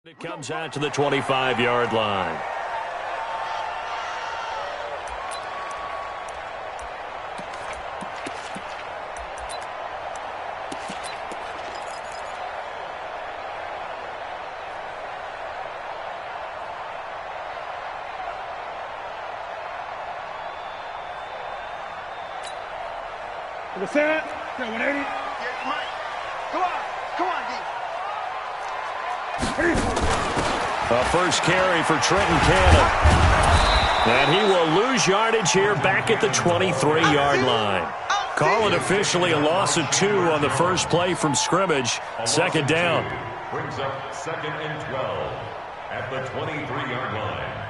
It comes out to the 25-yard line. To the center. Go 180. Come on, D. A first carry for Trenton Cannon. And he will lose yardage here back at the 23-yard line. Call it officially a loss of 2 on the first play from scrimmage. Second down. Brings up 2nd and 12 at the 23-yard line.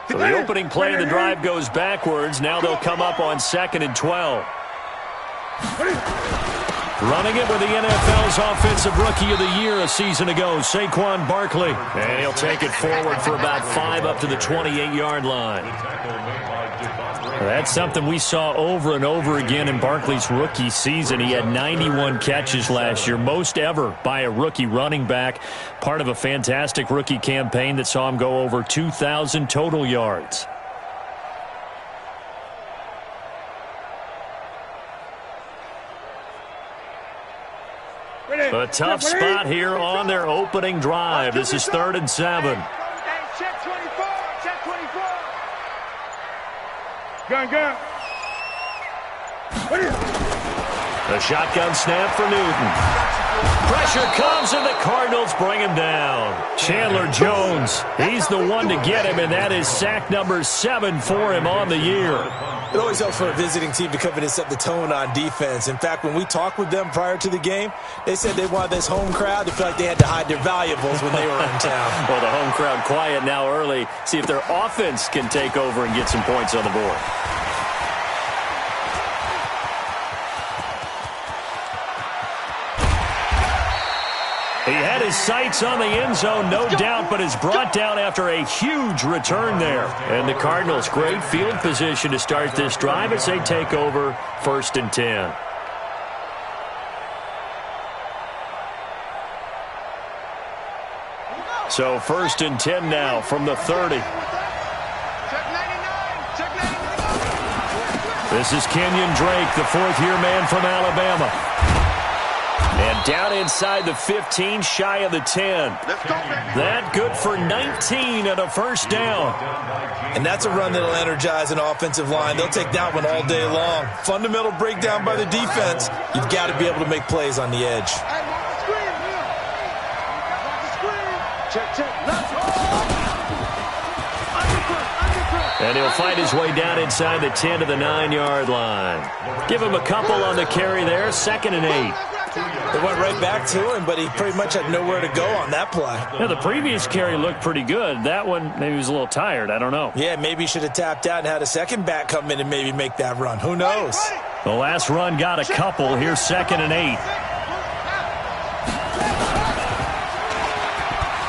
So the opening play of the drive goes backwards. Now they'll come up on 2nd and 12. Running it with the NFL's Offensive Rookie of the Year a season ago, Saquon Barkley. And he'll take it forward for about 5 up to the 28-yard line. That's something we saw over and over again in Barkley's rookie season. He had 91 catches last year, most ever by a rookie running back. Part of a fantastic rookie campaign that saw him go over 2,000 total yards. A tough spot here on their opening drive. This is 3rd and 7. Check 24. Check 24. Gun. The shotgun snap for Newton. Pressure comes, and the Cardinals bring him down. Chandler Jones, he's the one to get him, and that is sack number 7 for him on the year. It always helps for a visiting team to come in and set the tone on defense. In fact, when we talked with them prior to the game, they said they wanted this home crowd to feel like they had to hide their valuables when they were in town. Well, the home crowd quiet now early. See if their offense can take over and get some points on the board. He had his sights on the end zone, no doubt, but is brought down after a huge return there. And the Cardinals, great field position to start this drive as they take over 1st and 10. So 1st and 10 now from the 30. This is Kenyon Drake, the 4th-year man from Alabama. And down inside the 15, shy of the 10. That good for 19 and a first down. And that's a run that'll energize an offensive line. They'll take that one all day long. Fundamental breakdown by the defense. You've got to be able to make plays on the edge. And he'll fight his way down inside the 10 to the 9-yard line. Give him a couple on the carry there, 2nd and 8. They went right back to him, but he pretty much had nowhere to go on that play. Yeah, the previous carry looked pretty good. That one, maybe he was a little tired. I don't know. Yeah, maybe he should have tapped out and had a second back come in and maybe make that run. Who knows? The last run got a couple. Here's 2nd and 8.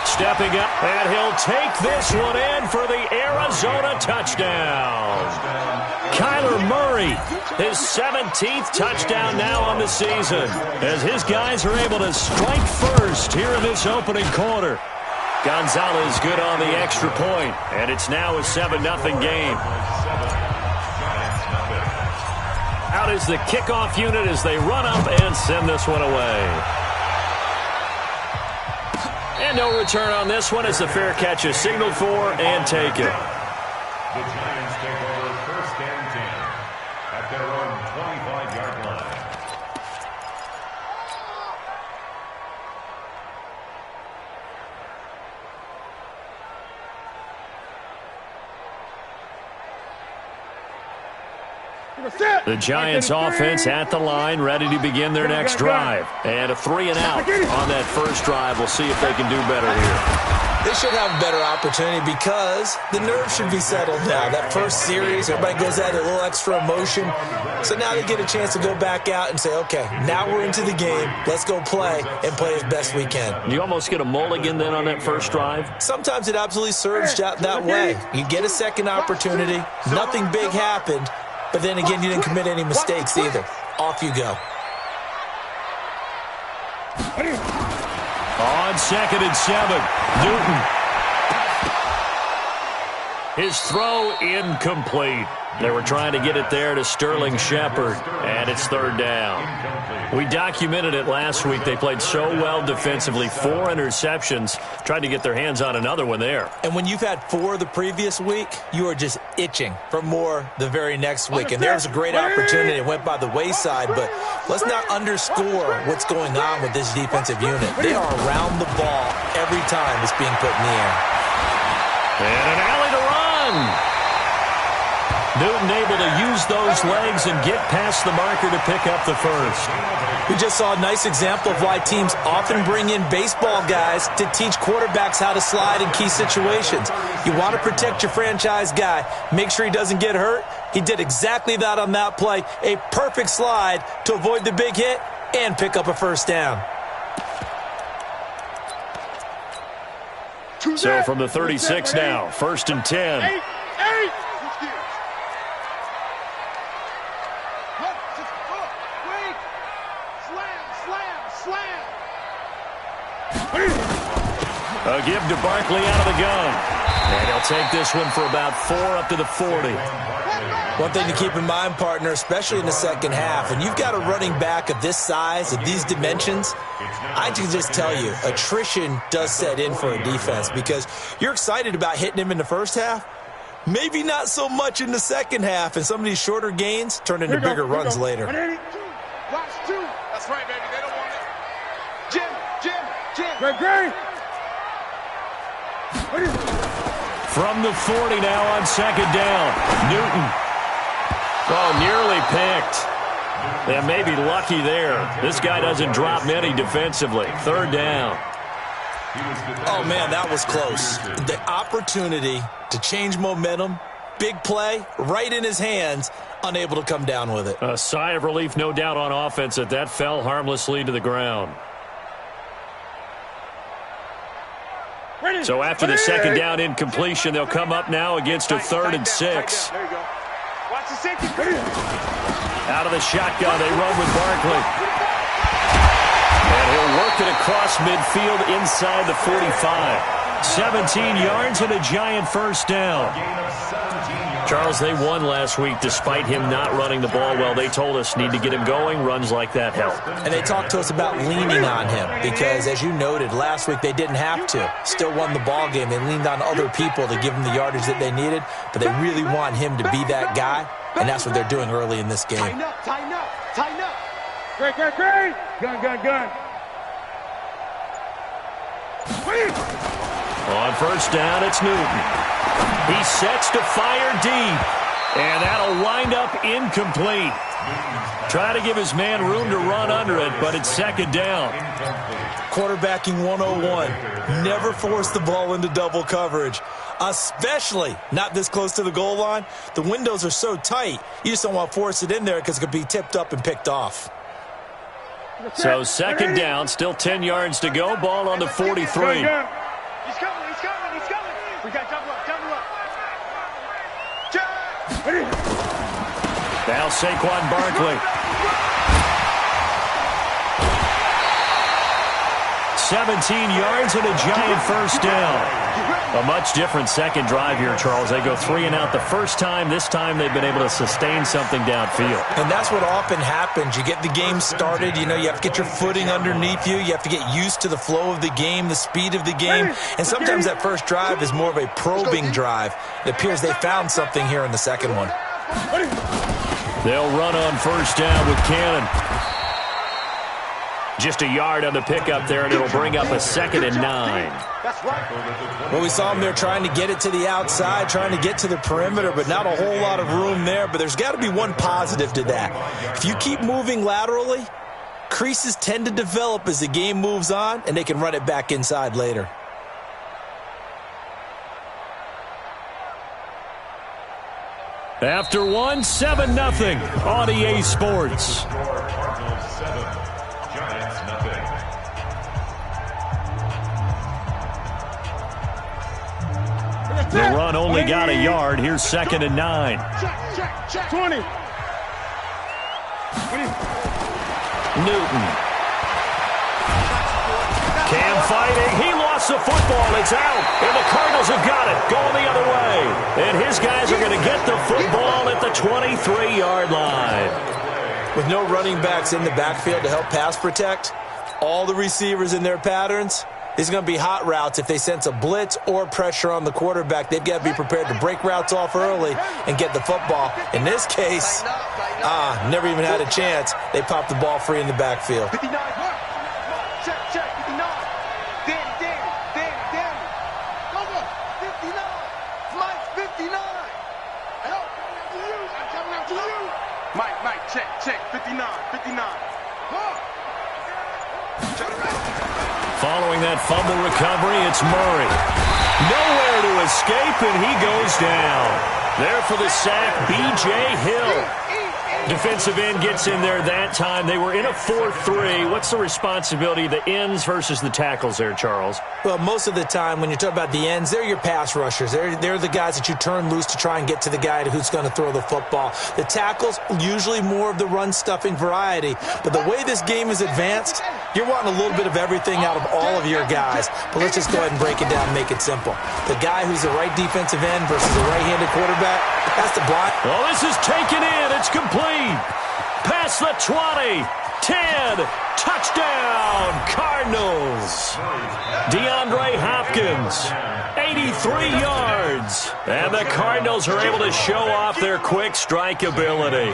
Stepping up, and he'll take this one in for the Arizona touchdown. Kyler Murray, his 17th touchdown now on the season, as his guys are able to strike first here in this opening quarter. Gonzalez good on the extra point, and it's now a 7-0 game. Out is the kickoff unit as they run up and send this one away. And no return on this one as the fair catch is signaled for and taken. The Giants take over 1st and 10 at their own 25-yard line. The Giants offense at the line, ready to begin their next drive. And a 3-and-out on that first drive. We'll see if they can do better here. They should have a better opportunity because the nerves should be settled now. That first series, everybody goes at it, a little extra emotion. So now they get a chance to go back out and say, okay, now we're into the game. Let's go play and play as best we can. You almost get a mulligan then on that first drive? Sometimes it absolutely serves that way. You get a second opportunity. Nothing big happened. But then again, you didn't commit any mistakes either. Off you go. On 2nd and 7, Newton. His throw incomplete. They were trying to get it there to Sterling Shepard, and it's 3rd down. We documented it last week. They played so well defensively, 4 interceptions, tried to get their hands on another one there. And when you've had 4 the previous week, you are just itching for more the very next week. And there's a great opportunity. It went by the wayside, but let's not underscore what's going on with this defensive unit. They are around the ball every time it's being put in the air. And an alley to run. Newton able to use those legs and get past the marker to pick up the first. We just saw a nice example of why teams often bring in baseball guys to teach quarterbacks how to slide in key situations. You want to protect your franchise guy. Make sure he doesn't get hurt. He did exactly that on that play. A perfect slide to avoid the big hit and pick up a first down. So from the 36 now, 1st and 10. A give to Barkley out of the gun. And he'll take this one for about 4 up to the 40. One thing to keep in mind, partner, especially in the second half, and you've got a running back of this size, of these dimensions, I can just tell you, attrition does set in for a defense because you're excited about hitting him in the first half. Maybe not so much in the second half, and some of these shorter gains turn into bigger runs later. Watch 2. That's right, baby. They don't want it. Jim. Great. From the 40 now on 2nd down. Newton. Oh, nearly picked. They may be lucky there. This guy doesn't drop many defensively. 3rd down. Oh, man, that was close. The opportunity to change momentum, big play, right in his hands, unable to come down with it. A sigh of relief, no doubt, on offense that fell harmlessly to the ground. So after the 2nd down incompletion, they'll come up now against a 3rd and 6. There you go. Watch the safety. Out of the shotgun, they run with Barkley. And he'll work it across midfield inside the 45. 17 yards and a giant first down. Charles, they won last week despite him not running the ball well. They told us need to get him going. Runs like that help. And they talked to us about leaning on him because, as you noted, last week they didn't have to. Still won the ball game. They leaned on other people to give them the yardage that they needed, but they really want him to be that guy, and that's what they're doing early in this game. Tighten up. Great. Gun. On 1st down, it's Newton. He sets to fire deep, and that'll wind up incomplete. Try to give his man room to run under it, but it's 2nd down. Quarterbacking 101. Never force the ball into double coverage, especially not this close to the goal line. The windows are so tight, you just don't want to force it in there because it could be tipped up and picked off. So 2nd down, still 10 yards to go. Ball on the 43. He's coming. We got double up. Now Saquon Barkley. 17 yards and a giant first down. A much different second drive here, Charles. They go 3 and out the first time. This time they've been able to sustain something downfield. And that's what often happens. You get the game started. You have to get your footing underneath you. You have to get used to the flow of the game, the speed of the game. And sometimes that first drive is more of a probing drive. It appears they found something here in the second one. They'll run on 1st down with Cannon. Just a yard on the pickup there, and it'll bring up a 2nd and 9. Well, we saw them there trying to get it to the outside, trying to get to the perimeter, but not a whole lot of room there. But there's got to be one positive to that. If you keep moving laterally, creases tend to develop as the game moves on, and they can run it back inside later. After one, 7-0 on EA Sports. Cardinals 7, Giants nothing. The run only got a yard. Here's 2nd and 9. Check. 20. Newton. Cam fighting. He lost the football. It's out. And the Cardinals have got it. Going the other way. And his guys are going to get the football at the 23-yard line. With no running backs in the backfield to help pass protect, all the receivers in their patterns, there's going to be hot routes. If they sense a blitz or pressure on the quarterback, they've got to be prepared to break routes off early and get the football. In this case, never even had a chance. They popped the ball free in the backfield. 59. Check. 59. Danny. Over. 59. Mike, 59. Help. I'm coming out to you. Mike, check. 59. Following that fumble recovery, it's Murray. Nowhere to escape, and he goes down. There for the sack, B.J. Hill. Defensive end gets in there that time. They were in a 4-3. What's the responsibility of the ends versus the tackles there, Charles? Well, most of the time when you talk about the ends, they're your pass rushers. They're the guys that you turn loose to try and get to the guy who's going to throw the football. The tackles, usually more of the run-stuffing variety. But the way this game is advanced, you're wanting a little bit of everything out of all of your guys. But let's just go ahead and break it down and make it simple. The guy who's the right defensive end versus the right-handed quarterback, that's the block. Well, this is taken in. It's complete. Past the 20. 10. Touchdown, Cardinals. DeAndre Hopkins, 83 yards. And the Cardinals are able to show off their quick strike ability.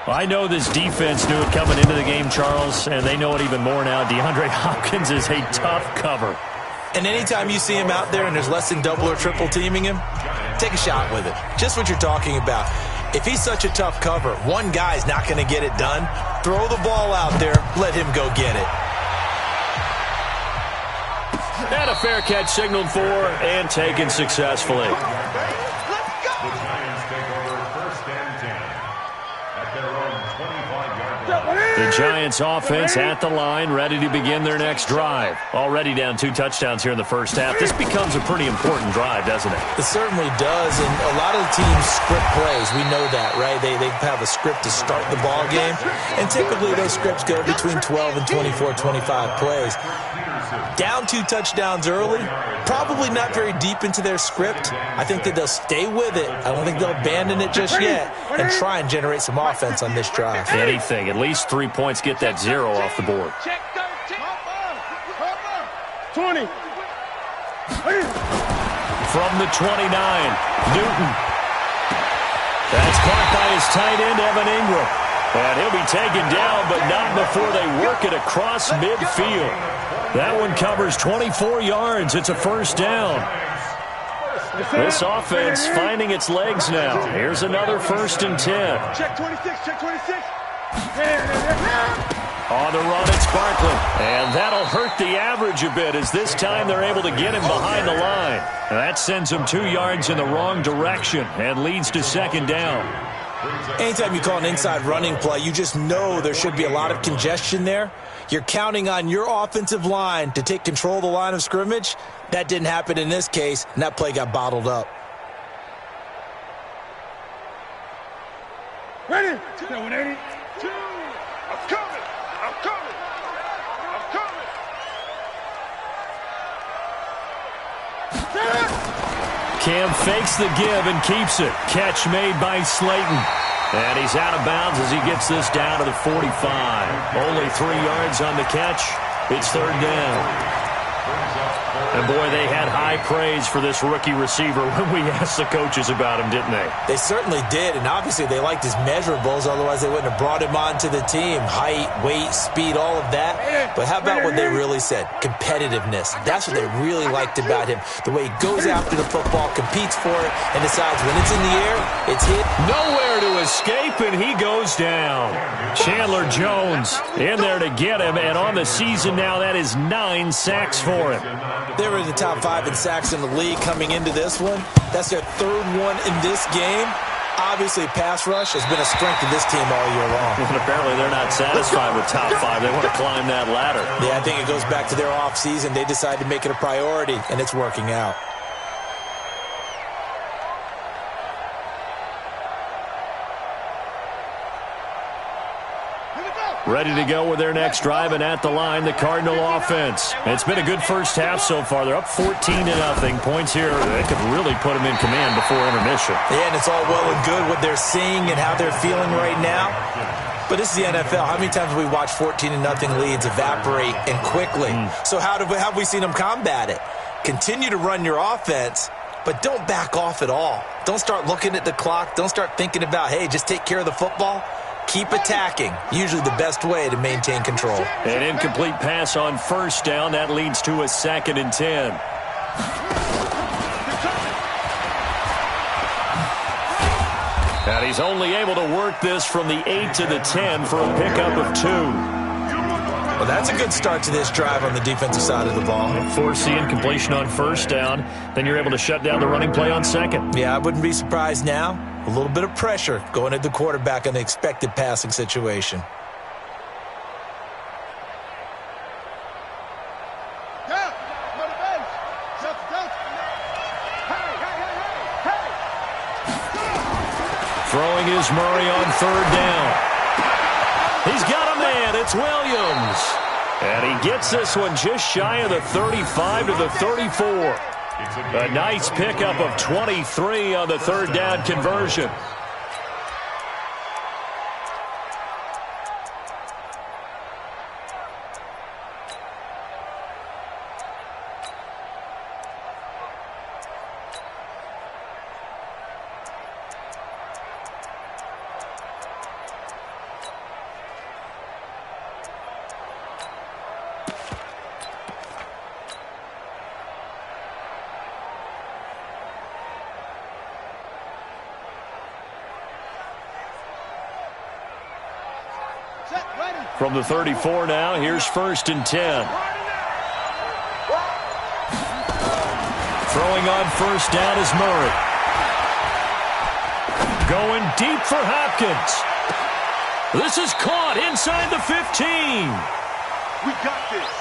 I know this defense knew it coming into the game, Charles, and they know it even more now. DeAndre Hopkins is a tough cover. And anytime you see him out there and there's less than double or triple teaming him, take a shot with it. Just what you're talking about. If he's such a tough cover, one guy's not going to get it done. Throw the ball out there. Let him go get it. And a fair catch signaled for and taken successfully. The Giants take over 1st and 10 at their own 25-yard line. The Giants offense at the line, ready to begin their next drive. Already down 2 touchdowns here in the first half. This becomes a pretty important drive, doesn't it? It certainly does, and a lot of the teams script plays. We know that, right? They have a script to start the ball game, and typically those scripts go between 12 and 24, 25 plays. Down 2 touchdowns early, probably not very deep into their script. I think that they'll stay with it. I don't think they'll abandon it just yet and try and generate some offense on this drive. Anything. At least 3 points, get that 0 off the board. 20. From the 29, Newton. That's caught by his tight end, Evan Ingram. And he'll be taken down, but not before they work it across midfield. That one covers 24 yards. It's a 1st down. This offense finding its legs now. Here's another 1st and 10. Check 26. On the run, it's Barkley. And that'll hurt the average a bit as this time they're able to get him behind the line. That sends him 2 yards in the wrong direction and leads to 2nd down. Anytime you call an inside running play, you just know there should be a lot of congestion there. You're counting on your offensive line to take control of the line of scrimmage. That didn't happen in this case, and that play got bottled up. Ready? 182. I'm coming. Cam fakes the give and keeps it. Catch made by Slayton. And he's out of bounds as he gets this down to the 45. Only 3 yards on the catch. It's 3rd down. And, boy, they had high praise for this rookie receiver when we asked the coaches about him, didn't they? They certainly did, and obviously they liked his measurables, otherwise they wouldn't have brought him onto the team. Height, weight, speed, all of that. But how about what they really said? Competitiveness. That's what they really liked about him. The way he goes after the football, competes for it, and decides when it's in the air, it's hit. Nowhere to escape, and he goes goes down. Chandler Jones in there to get him, and on the season now, that is 9 sacks for him. They were in the top 5 in sacks in the league coming into this one. That's their 3rd one in this game. Obviously, pass rush has been a strength of this team all year long. And apparently they're not satisfied with top 5. They want to climb that ladder. Yeah, I think it goes back to their offseason. They decided to make it a priority, and it's working out. Ready to go with their next drive, and at the line, the Cardinal offense. It's been a good first half so far. They're up 14-0. Points here, they could really put them in command before intermission. Yeah, and it's all well and good what they're seeing and how they're feeling right now. But this is the NFL. How many times have we watched 14-0 leads evaporate and quickly? So how have we seen them combat it? Continue to run your offense, but don't back off at all. Don't start looking at the clock. Don't start thinking about, hey, just take care of the football. Keep attacking. Usually the best way to maintain control. An incomplete pass on first down. That leads to a 2nd and 10. And he's only able to work this from the 8 to the 10 for a pickup of 2. Well, that's a good start to this drive on the defensive side of the ball. Force the incompletion on first down. Then you're able to shut down the running play on second. Yeah, I wouldn't be surprised now. A little bit of pressure going at the quarterback in the expected passing situation. Throwing is Murray on 3rd down. He's got a man. It's Williams. And he gets this one just shy of the 35 to the 34. A nice pickup of 23 on the 3rd down conversion. From the 34 now, here's 1st and 10. Throwing on first down is Murray. Going deep for Hopkins. This is caught inside the 15. We got this.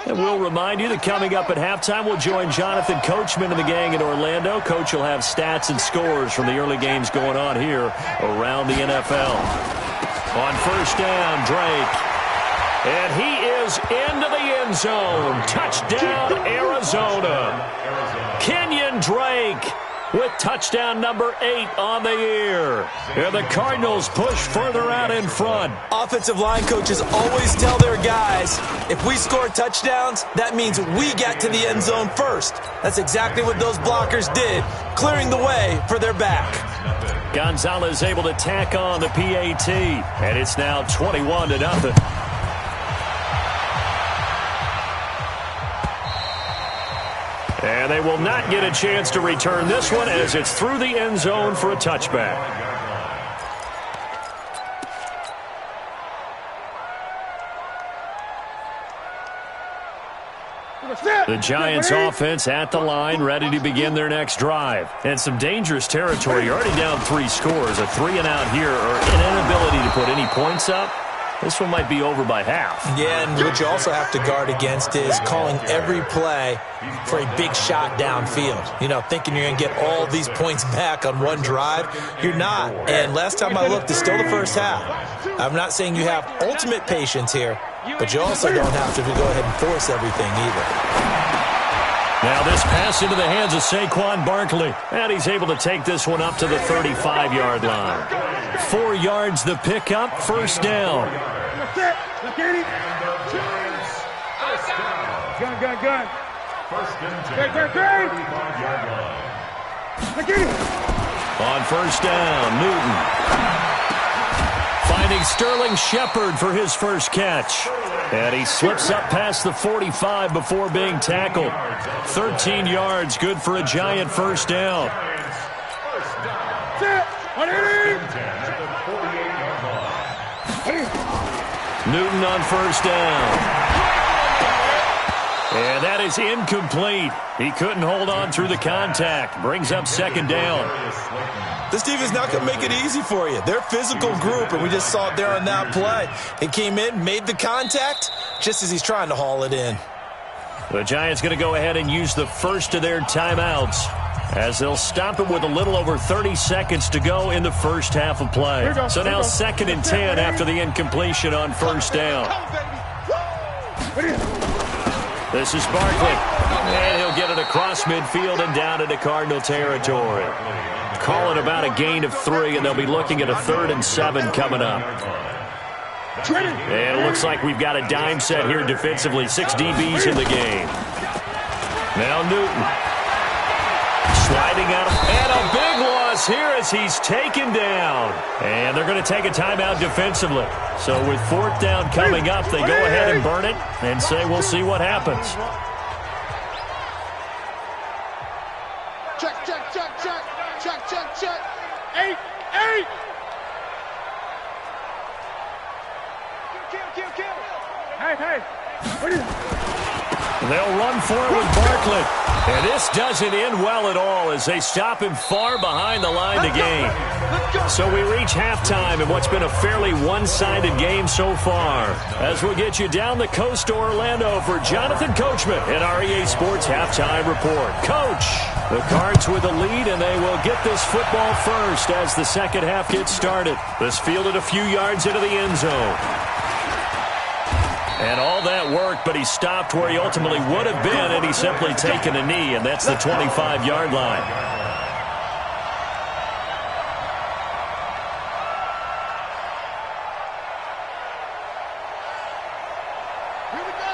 And we'll remind you that coming up at halftime, we'll join Jonathan Coachman and the gang in Orlando. Coach will have stats and scores from the early games going on here around the NFL. On first down, Drake. And he is into the end zone. Touchdown, Arizona. Kenyon Drake with touchdown number 8 on the year. And the Cardinals push further out in front. Offensive line coaches always tell their guys, if we score touchdowns, that means we get to the end zone first. That's exactly what those blockers did, clearing the way for their back. Gonzalez able to tack on the PAT, and it's now 21-0. And they will not get a chance to return this one as it's through the end zone for a touchback. The Giants offense at the line, ready to begin their next drive. And some dangerous territory. You're already down 3 scores. A 3-and-out here, or an inability to put any points up. This one might be over by half. Yeah, and what you also have to guard against is calling every play for a big shot downfield. You know, thinking you're going to get all these points back on one drive. You're not. And last time I looked, it's still the first half. I'm not saying you have ultimate patience here, but you also don't have to go ahead and force everything either. Now this pass into the hands of Saquon Barkley. And he's able to take this one up to the 35-yard line. 4 yards the pickup, first down. Gun. First and 10. 35-yard line. On first down, Newton. Finding Sterling Shepard for his first catch. And he slips up past the 45 before being tackled. 13 yards, good for a Giant first down. Newton on first down. And that is incomplete. He couldn't hold on through the contact. Brings up second down. This defense not going to make it easy for you. They're a physical group, and we just saw it there on that play. He came in, made the contact, just as he's trying to haul it in. The Giants going to go ahead and use the first of their timeouts, as they'll stop it with a little over 30 seconds to go in the first half of play. So now 2nd and 10 after the incompletion on first down. This is Barkley, and he'll get it across midfield and down into Cardinal territory. Call it about a gain of 3, and they'll be looking at a 3rd and 7 coming up. And it looks like we've got a dime set here defensively. 6 DBs in the game. Now Newton. Sliding out, and a big loss here as he's taken down. And they're going to take a timeout defensively. So with 4th down coming up, they go ahead and burn it and say we'll see what happens. Check, check, check, check. Check, check, check. 8, 8. Kill. Hey. They'll run for it with Barkley. And this doesn't end well at all as they stop him far behind the line to gain. So we reach halftime in what's been a fairly one-sided game so far. As we'll get you down the coast to Orlando for Jonathan Coachman in our EA Sports Halftime Report. Coach, the Cards with the lead, and they will get this football first as the second half gets started. This fielded a few yards into the end zone. And all that work, but he stopped where he ultimately would have been, and he's simply taken a knee, and that's the 25-yard line.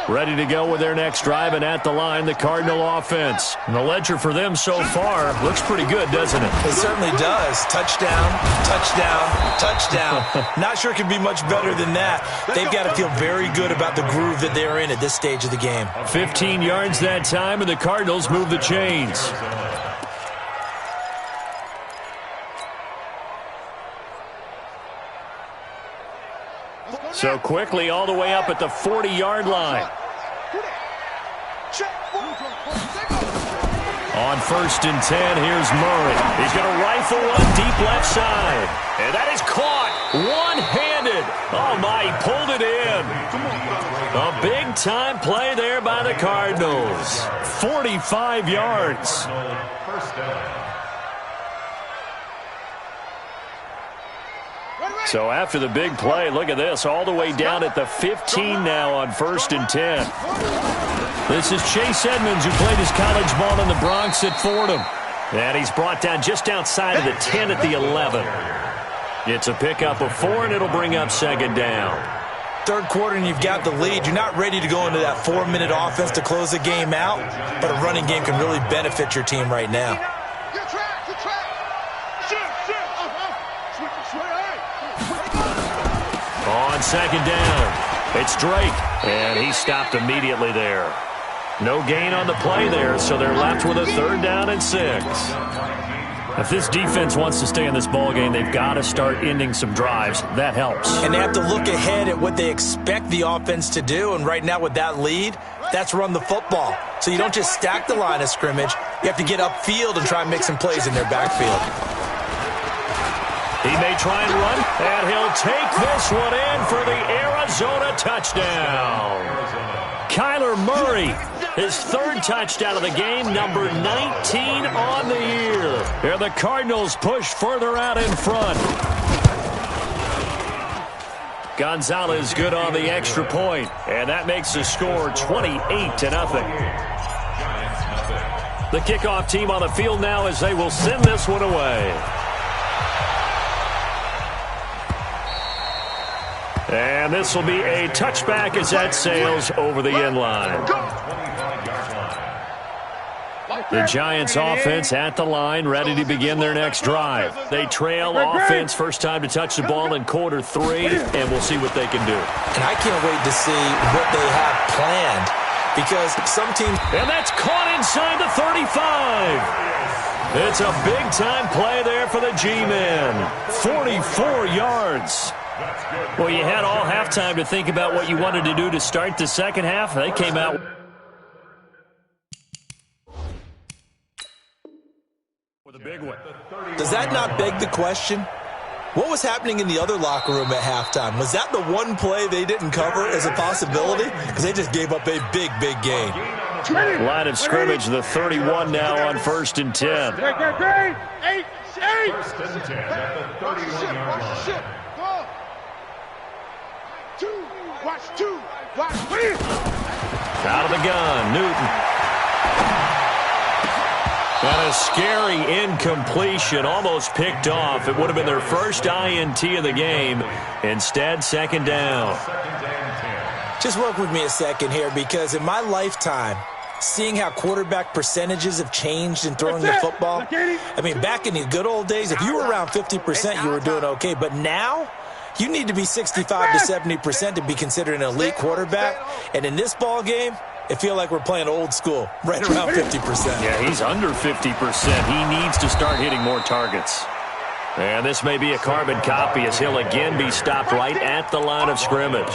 Ready to go with their next drive, and at the line, the Cardinal offense. And the ledger for them so far looks pretty good, doesn't it? It certainly does. Touchdown, touchdown, touchdown. Not sure it could be much better than that. They've got to feel very good about the groove that they're in at this stage of the game. 15 yards that time, and the Cardinals move the chains. So quickly all the way up at the 40-yard line. On 1st and 10, here's Murray. He's going to rifle one deep left side. And that is caught one-handed. Oh, my, he pulled it in. A big-time play there by the Cardinals. 45 yards. First down. So after the big play, look at this, all the way down at the 15 now on 1st and 10. This is Chase Edmonds, who played his college ball in the Bronx at Fordham. And he's brought down just outside of the 10 at the 11. It's a pickup of 4, and it'll bring up 2nd down. 3rd quarter, and you've got the lead. You're not ready to go into that 4-minute offense to close the game out, but a running game can really benefit your team right now. On 2nd down, it's Drake, and he stopped immediately there. No gain on the play there, so they're left with a 3rd down and 6. If this defense wants to stay in this ballgame, they've got to start ending some drives. That helps. And they have to look ahead at what they expect the offense to do, and right now with that lead, that's run the football. So you don't just stack the line of scrimmage. You have to get upfield and try and make some plays in their backfield. He may try and run, and he'll take this one in for the Arizona touchdown. Kyler Murray, his 3rd touchdown of the game, number 19 on the year. And the Cardinals push further out in front. Gonzalez good on the extra point, and that makes the score 28-0. The kickoff team on the field now as they will send this one away. And this will be a touchback as that sails over the end line. The Giants offense at the line, ready to begin their next drive. They trail offense, first time to touch the ball in quarter 3, and we'll see what they can do. And I can't wait to see what they have planned, because some teams... And that's caught inside the 35. It's a big-time play there for the G-men. 44 yards. Well, you had all halftime to think about what you wanted to do to start the second half. They came out with a big one. Does that not beg the question? What was happening in the other locker room at halftime? Was that the one play they didn't cover as a possibility? Because they just gave up a big, big gain. Line of scrimmage, the 31 now on 1st and 10. First and 10 at the 31-yard line. Out of the gun, Newton. And a scary incompletion, almost picked off. It would have been their first INT of the game. Instead, second down. Just work with me a second here, because in my lifetime, seeing how quarterback percentages have changed in throwing the football, I mean, back in the good old days, if you were around 50%, you were doing okay. But now, you need to be 65 to 70% to be considered an elite quarterback. And in this ball game, it feels like we're playing old school, right around 50%. Yeah, he's under 50%. He needs to start hitting more targets. And this may be a carbon copy, as he'll again be stopped right at the line of scrimmage.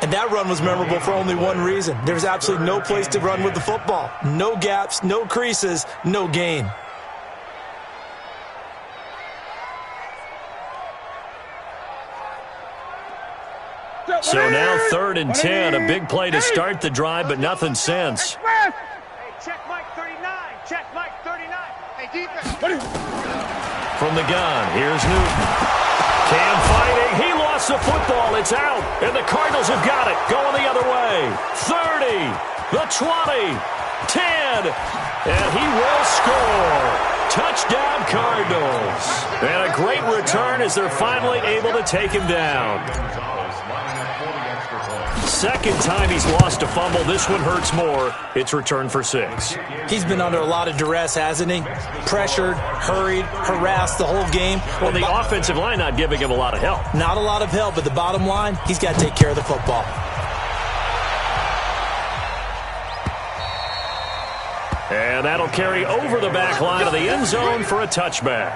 And that run was memorable for only one reason. There's absolutely no place to run with the football. No gaps, no creases, no gain. So now 3rd and 10, a big play to start the drive, but nothing since. Hey, check Mike 39. Check Mike 39. Hey, defense. From the gun, here's Newton. Cam fighting. He lost the football. It's out. And the Cardinals have got it. Going the other way. 30. The 20. 10. And he will score. Touchdown, Cardinals. And a great return as they're finally able to take him down. Second time he's lost a fumble. This one hurts more. It's returned for 6. He's been under a lot of duress, hasn't he? Pressured, hurried, harassed the whole game. Well, the offensive line not giving him a lot of help. Not a lot of help, but the bottom line, he's got to take care of the football. And that'll carry over the back line of the end zone for a touchback.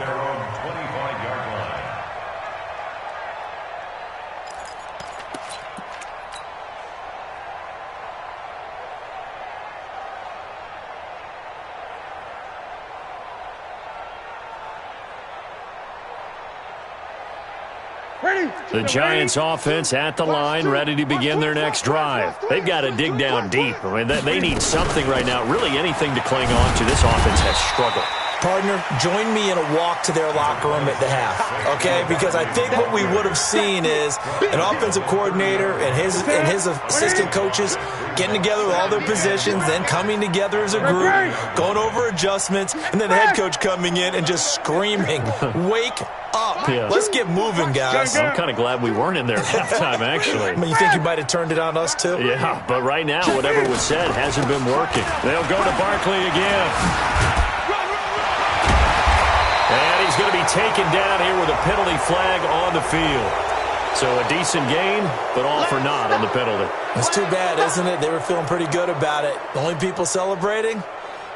The Giants offense at the line, ready to begin their next drive. They've got to dig down deep. I mean, they need something right now, really anything to cling on to. This offense has struggled. Partner, join me in a walk to their locker room at the half, okay? Because I think what we would have seen is an offensive coordinator and his assistant coaches getting together with all their positions, then coming together as a group, going over adjustments, and then the head coach coming in and just screaming, "Wake up. Yeah. Let's get moving, guys." I'm kind of glad we weren't in there at halftime, actually. I mean, you think you might have turned it on us, too? Yeah, but right now, whatever was said hasn't been working. They'll go to Barkley again. And he's going to be taken down here with a penalty flag on the field. So a decent gain, but all for naught on the penalty. It's too bad, isn't it? They were feeling pretty good about it. The only people celebrating,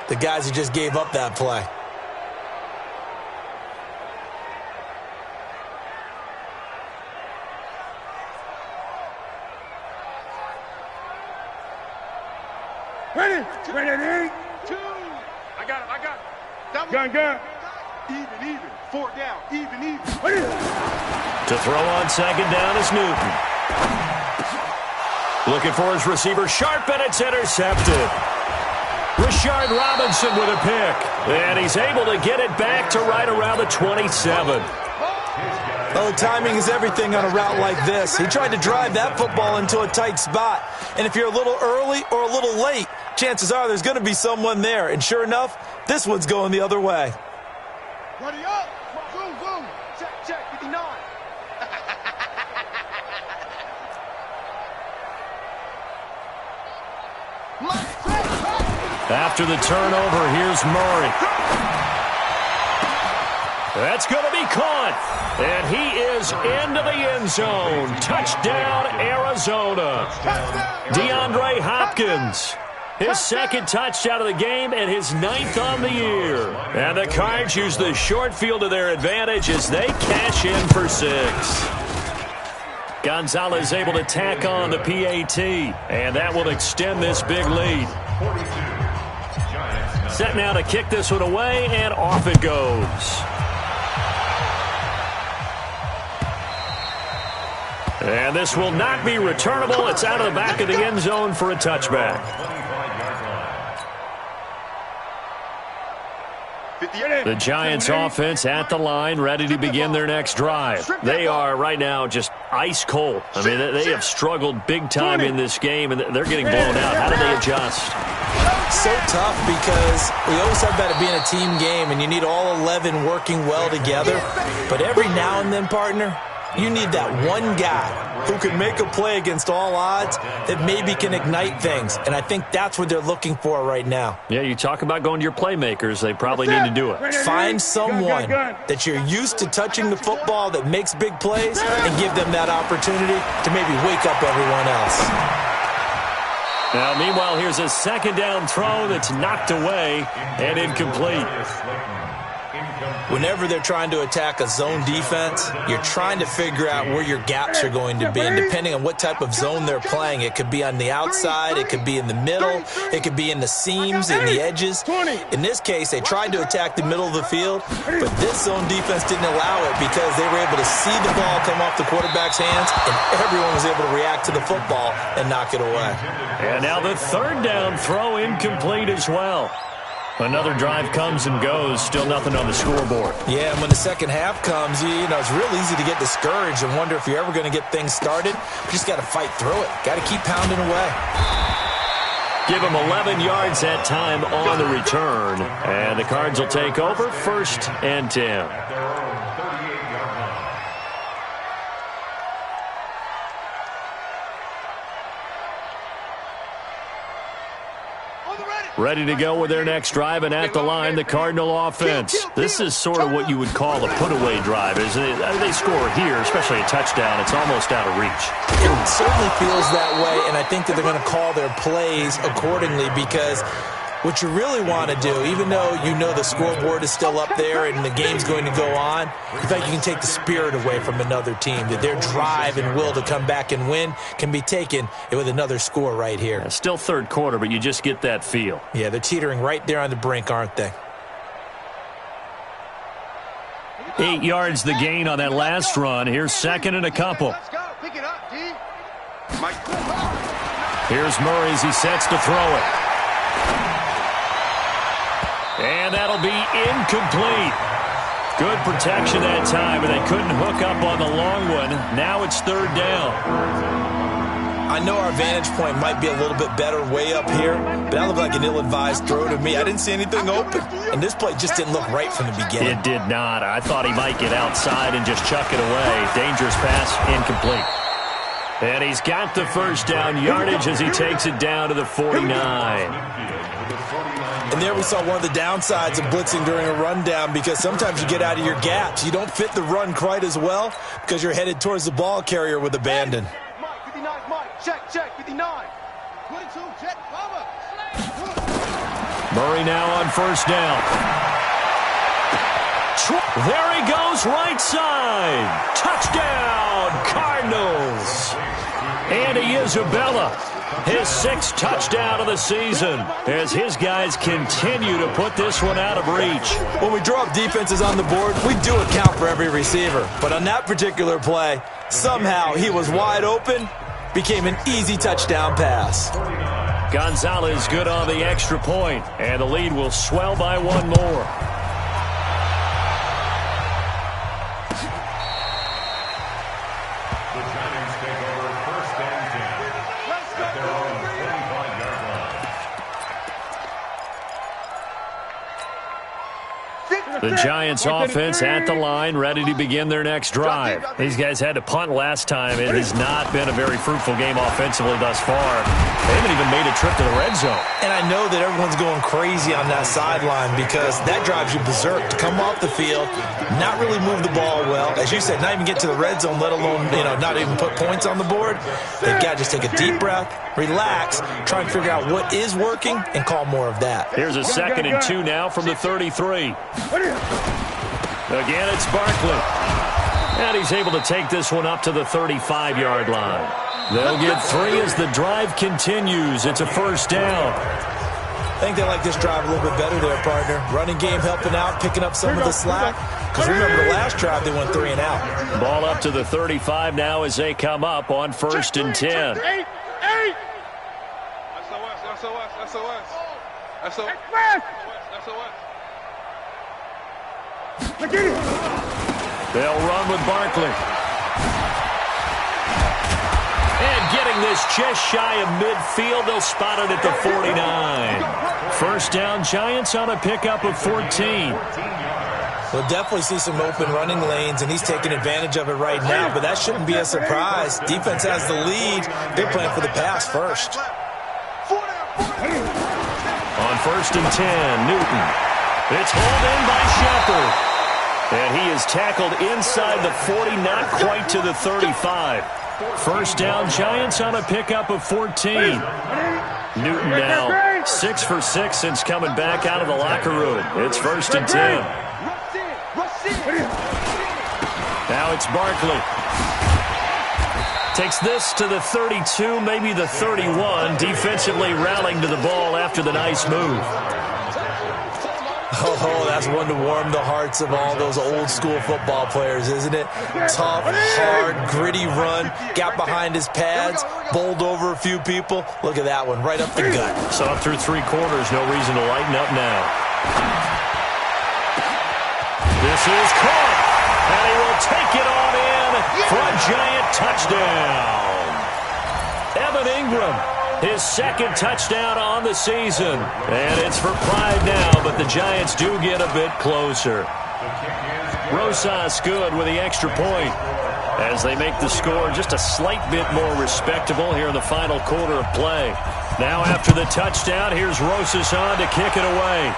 the guys who just gave up that play. Ready? 2. I got it. Double. Gun. Even. 4 down. Even. To throw on second down is Newton. Looking for his receiver, Sharp, and it's intercepted. Rashard Robinson with a pick. And he's able to get it back to right around the 27. Oh, timing is everything on a route like this. He tried to drive that football into a tight spot. And if you're a little early or a little late, chances are there's going to be someone there. And sure enough, this one's going the other way. Ready up. Boom. Check. 59. After the turnover, here's Murray. That's going to be caught. And he is into the end zone. Touchdown, Arizona. DeAndre Hopkins. His second touchdown of the game and his 9th on the year. And the Cards use the short field to their advantage as they cash in for 6. Gonzalez able to tack on the PAT, and that will extend this big lead. Set now to kick this one away, and off it goes. And this will not be returnable. It's out of the back of the end zone for a touchback. The Giants offense at the line, ready to begin their next drive. They are right now just ice cold. I mean, they have struggled big time in this game, and they're getting blown out. How do they adjust? So tough because we always have about it being a team game, and you need all 11 working well together. But every now and then, partner, you need that one guy who can make a play against all odds that maybe can ignite things. And I think that's what they're looking for right now. Yeah, you talk about going to your playmakers. They probably need to do it. Find someone that you're used to touching the football that makes big plays and give them that opportunity to maybe wake up everyone else. Now, meanwhile, here's a second down throw that's knocked away and incomplete. Whenever they're trying to attack a zone defense, you're trying to figure out where your gaps are going to be. And depending on what type of zone they're playing, it could be on the outside, it could be in the middle, it could be in the seams, in the edges. In this case, they tried to attack the middle of the field, but this zone defense didn't allow it because they were able to see the ball come off the quarterback's hands, and everyone was able to react to the football and knock it away. And now the third down throw incomplete as well. Another drive comes and goes, still nothing on the scoreboard. Yeah, and when the second half comes, you know, it's real easy to get discouraged and wonder if you're ever going to get things started. You just got to fight through it. Got to keep pounding away. Give them 11 yards that time on the return. And the Cards will take over 1st and 10. Ready to go with their next drive, and at the line, the Cardinal offense. This is sort of what you would call a put-away drive, isn't it? They score here, especially a touchdown. It's almost out of reach. It certainly feels that way, and I think that they're going to call their plays accordingly because what you really want to do, even though you know the scoreboard is still up there and the game's going to go on, in fact, you can take the spirit away from another team, that their drive and will to come back and win can be taken with another score right here. Yeah, still third quarter, but you just get that feel. Yeah, they're teetering right there on the brink, aren't they? 8 yards the gain on that last run. Here's second and a couple. Here's Murray as he sets to throw it. And that'll be incomplete. Good protection that time, but they couldn't hook up on the long one. Now it's third down. I know our vantage point might be a little bit better way up here, but that looked like an ill-advised throw to me. I didn't see anything open, and this play just didn't look right from the beginning. It did not. I thought he might get outside and just chuck it away. Dangerous pass, incomplete. And he's got the first down yardage as he takes it down to the 49. And there we saw one of the downsides of blitzing during a rundown because sometimes you get out of your gaps. You don't fit the run quite as well because you're headed towards the ball carrier with abandon. Mike, 59, Mike, check, 59. 22, check, cover. Murray now on first down. There he goes, right side. Touchdown, Cardinals. Andy Isabella, his 6th touchdown of the season, as his guys continue to put this one out of reach. When we draw up defenses on the board, we do account for every receiver. But on that particular play, somehow he was wide open, became an easy touchdown pass. Gonzalez good on the extra point, and the lead will swell by one more. The Giants offense at the line, ready to begin their next drive. These guys had to punt last time. It has not been a very fruitful game offensively thus far. They haven't even made a trip to the red zone. And I know that everyone's going crazy on that sideline because that drives you berserk. To come off the field, not really move the ball well. As you said, not even get to the red zone, let alone, not even put points on the board. They've got to just take a deep breath, relax, try and figure out what is working, and call more of that. Here's a 2nd and 2 now from the 33. Again, it's Barkley. And he's able to take this one up to the 35-yard line. They'll get 3 as the drive continues. It's a 1st down. I think they like this drive a little bit better there, partner. Running game helping out, picking up some of the slack. Because remember, the last drive, they went 3 and out. Ball up to the 35 now as they come up on 1st and 10. They'll run with Barkley. And getting this just shy of midfield, they'll spot it at the 49. 1st down, Giants on a pickup of 14. We'll definitely see some open running lanes, and he's taking advantage of it right now, but that shouldn't be a surprise. Defense has the lead. They're playing for the pass first. On 1st and 10, Newton. It's hauled in by Shepard. And he is tackled inside the 40, not quite to the 35. 1st down, Giants on a pickup of 14. Newton now 6 for 6 since coming back out of the locker room. It's 1st and 10. Now it's Barkley. Takes this to the 32, maybe the 31. Defensively rallying to the ball after the nice move. Oh, that's one to warm the hearts of all those old school football players, isn't it? Tough, hard, gritty run. Got behind his pads, bowled over a few people. Look at that one, right up the gut. So up through 3 quarters, no reason to lighten up now. This is caught, and he will take it on in for a Giant touchdown. Evan Ingram, his 2nd touchdown on the season. And it's for pride now, but the Giants do get a bit closer. Rosas good with the extra point as they make the score just a slight bit more respectable here in the final quarter of play. Now after the touchdown, here's Rosas on to kick it away.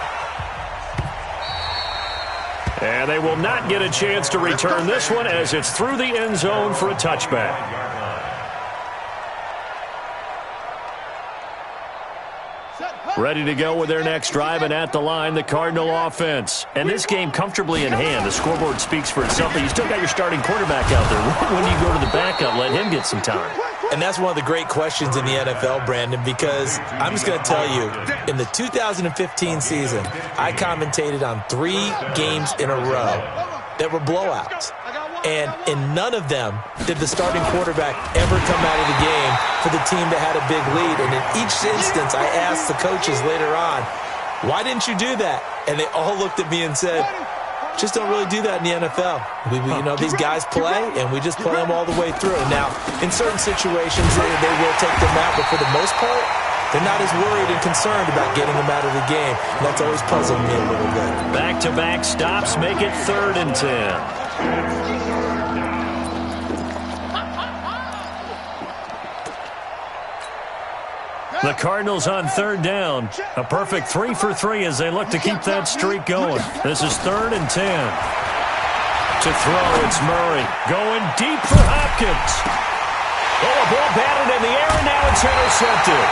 And they will not get a chance to return this one as it's through the end zone for a touchback. Ready to go with their next drive, and at the line, the Cardinal offense. And this game comfortably in hand. The scoreboard speaks for itself, but you still got your starting quarterback out there. When do you go to the backup, let him get some time? And that's one of the great questions in the NFL, Brandon, because I'm just going to tell you, in the 2015 season, I commentated on 3 games in a row that were blowouts. And in none of them did the starting quarterback ever come out of the game for the team that had a big lead. And in each instance, I asked the coaches later on, why didn't you do that? And they all looked at me and said, just don't really do that in the NFL. These guys play, and we just play them all the way through. Now, in certain situations, they will take them out, but for the most part, they're not as worried and concerned about getting them out of the game. And that's always puzzled me a little bit. Back-to-back stops make it 3rd and 10. The Cardinals on 3rd down. A perfect 3 for 3 as they look to keep that streak going. This is 3rd and 10. To throw, it's Murray. Going deep for Hopkins. Oh, a ball batted in the air, and now it's intercepted.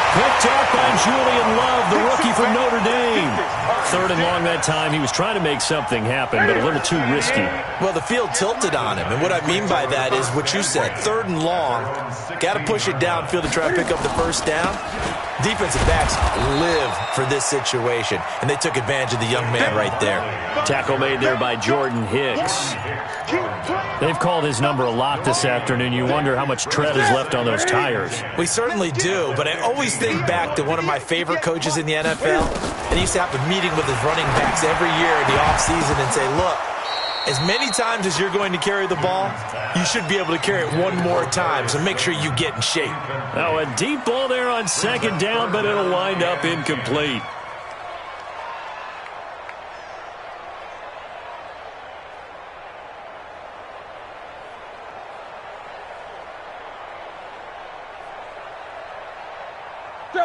Picked up by Julian Love, the rookie from Notre Dame. 3rd and long that time. He was trying to make something happen, but a little too risky. Well, the field tilted on him, and what I mean by that is what you said. 3rd and long, got to push it downfield to try to pick up the 1st down. Defensive backs live for this situation, and they took advantage of the young man right there. Tackle made there by Jordan Hicks. They've called his number a lot this afternoon. You wonder how much tread is left on those tires. We certainly do, but I always think back to one of my favorite coaches in the NFL, and he used to have a meeting with his running backs every year in the offseason and say, look, as many times as you're going to carry the ball, you should be able to carry it one more time, so make sure you get in shape. Now a deep ball there on 2nd down, but it'll wind up incomplete.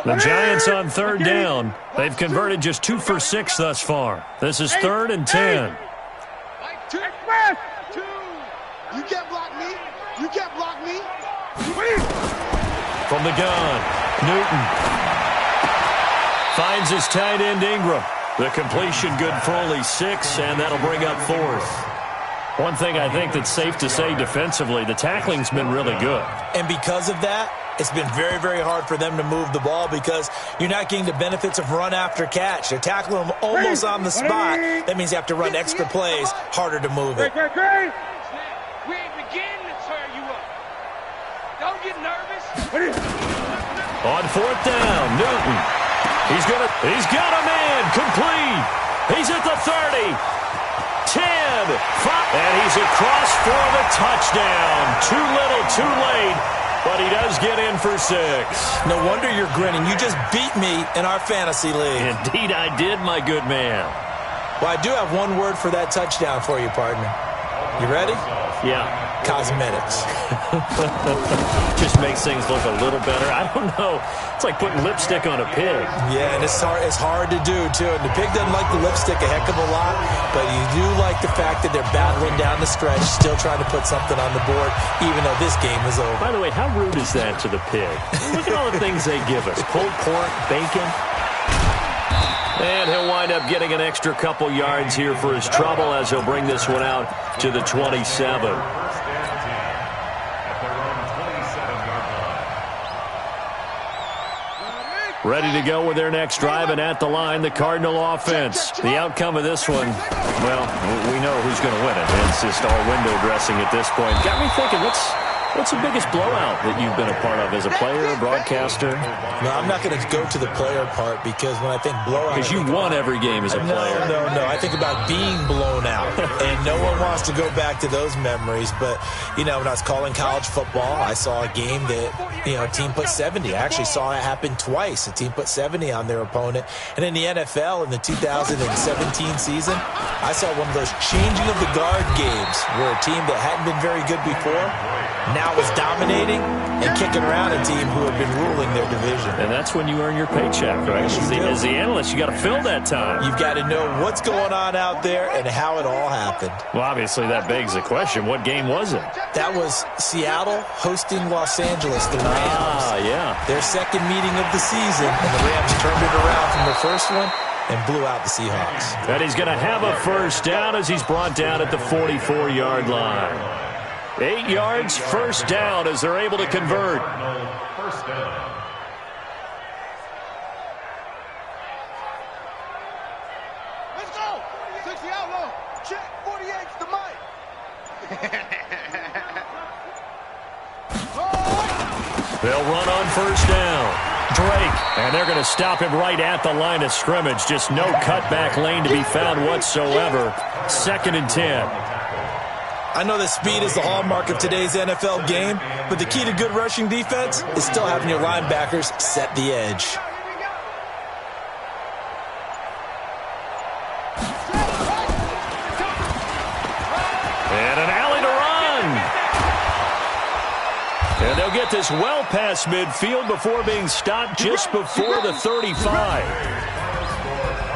The Giants on third down. They've converted just 2 for 6 thus far. This is 3rd and 10. You can't block me. You can't block me. From the gun, Newton finds his tight end Ingram. The completion good for only 6, and that'll bring up 4th. One thing I think that's safe to say defensively, the tackling's been really good. And because of that, it's been very, very hard for them to move the ball because you're not getting the benefits of run after catch. They're tackling them almost on the spot. That means you have to run extra plays, harder to move it. We ain't beginning to tear you up. Don't get nervous. On 4th down, Newton. He's got a man, complete. He's at the 30. 10, 5, and he's across for the touchdown. Too little, too late, but he does get in for 6. No wonder you're grinning. You just beat me in our fantasy league. Indeed I did, my good man. Well, I do have one word for that touchdown for you, partner. You ready? Yeah. Cosmetics. Just makes things look a little better. I don't know. It's like putting lipstick on a pig. Yeah, and it's hard to do, too. And the pig doesn't like the lipstick a heck of a lot, but you do like the fact that they're battling down the stretch, still trying to put something on the board, even though this game is over. By the way, how rude is that to the pig? Look at all the things they give us. Pulled pork, bacon. And he'll wind up getting an extra couple yards here for his trouble as he'll bring this one out to the 27. Ready to go with their next drive, and at the line, the Cardinal offense. The outcome of this one, well, we know who's going to win it. It's just all window dressing at this point. Got me thinking, what's the biggest blowout that you've been a part of as a player, broadcaster? No, I'm not going to go to the player part because when I think blowout... Because you won every game as a player. No. I think about being blown out, and no one wants to go back to those memories. But, when I was calling college football, I saw a game that, a team put 70. I actually saw it happen twice. A team put 70 on their opponent. And in the NFL, in the 2017 season, I saw one of those changing of the guard games where a team that hadn't been very good before now is dominating and kicking around a team who had been ruling their division. And that's when you earn your paycheck, right? As the analyst, you got to fill that time. You've got to know what's going on out there and how it all happened. Well, obviously, that begs the question, what game was it? That was Seattle hosting Los Angeles, the Rams. Yeah. Their second meeting of the season, and the Rams turned it around from the first one and blew out the Seahawks. And he's going to have a first down as he's brought down at the 44-yard line. 8 yards, first down as they're able to convert. First down. Let's go. 60 outlaw. Check. 48's the mic. They'll run on first down. Drake, and they're going to stop him right at the line of scrimmage. Just no cutback lane to be found whatsoever. 2nd and 10. I know that speed is the hallmark of today's NFL game, but the key to good rushing defense is still having your linebackers set the edge. And an alley to run. And they'll get this well past midfield before being stopped just before the 35.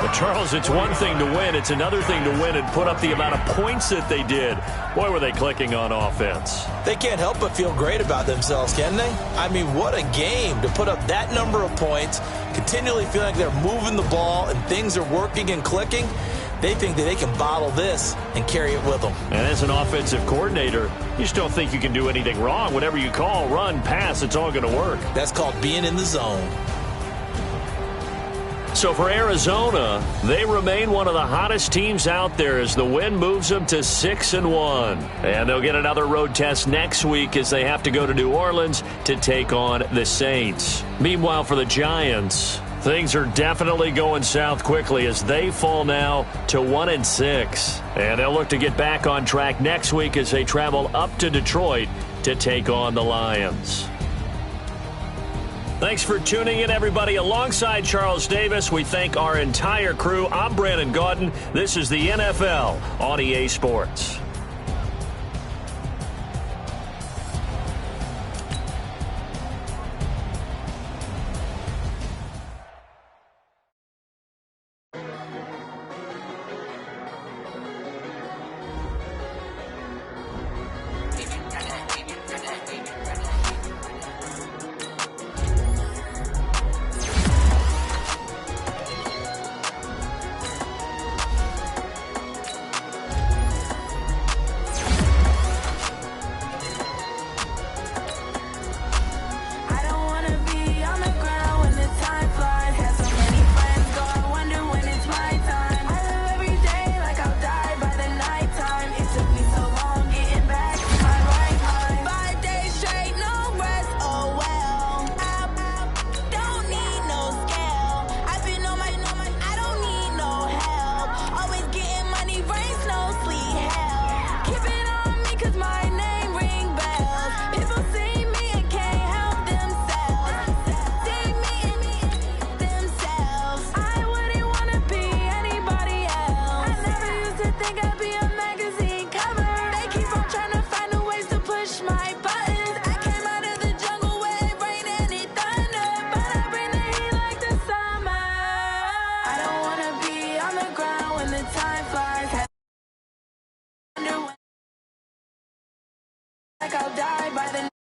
But, Charles, it's one thing to win. It's another thing to win and put up the amount of points that they did. Boy, were they clicking on offense. They can't help but feel great about themselves, can they? I mean, what a game to put up that number of points, continually feeling like they're moving the ball and things are working and clicking. They think that they can bottle this and carry it with them. And as an offensive coordinator, you just don't think you can do anything wrong. Whatever you call, run, pass, it's all going to work. That's called being in the zone. So for Arizona, they remain one of the hottest teams out there as the win moves them to 6-1. And they'll get another road test next week as they have to go to New Orleans to take on the Saints. Meanwhile, for the Giants, things are definitely going south quickly as they fall now to 1-6. And they'll look to get back on track next week as they travel up to Detroit to take on the Lions. Thanks for tuning in, everybody. Alongside Charles Davis, we thank our entire crew. I'm Brandon Gaudin. This is the NFL on EA Sports. like I'll die by the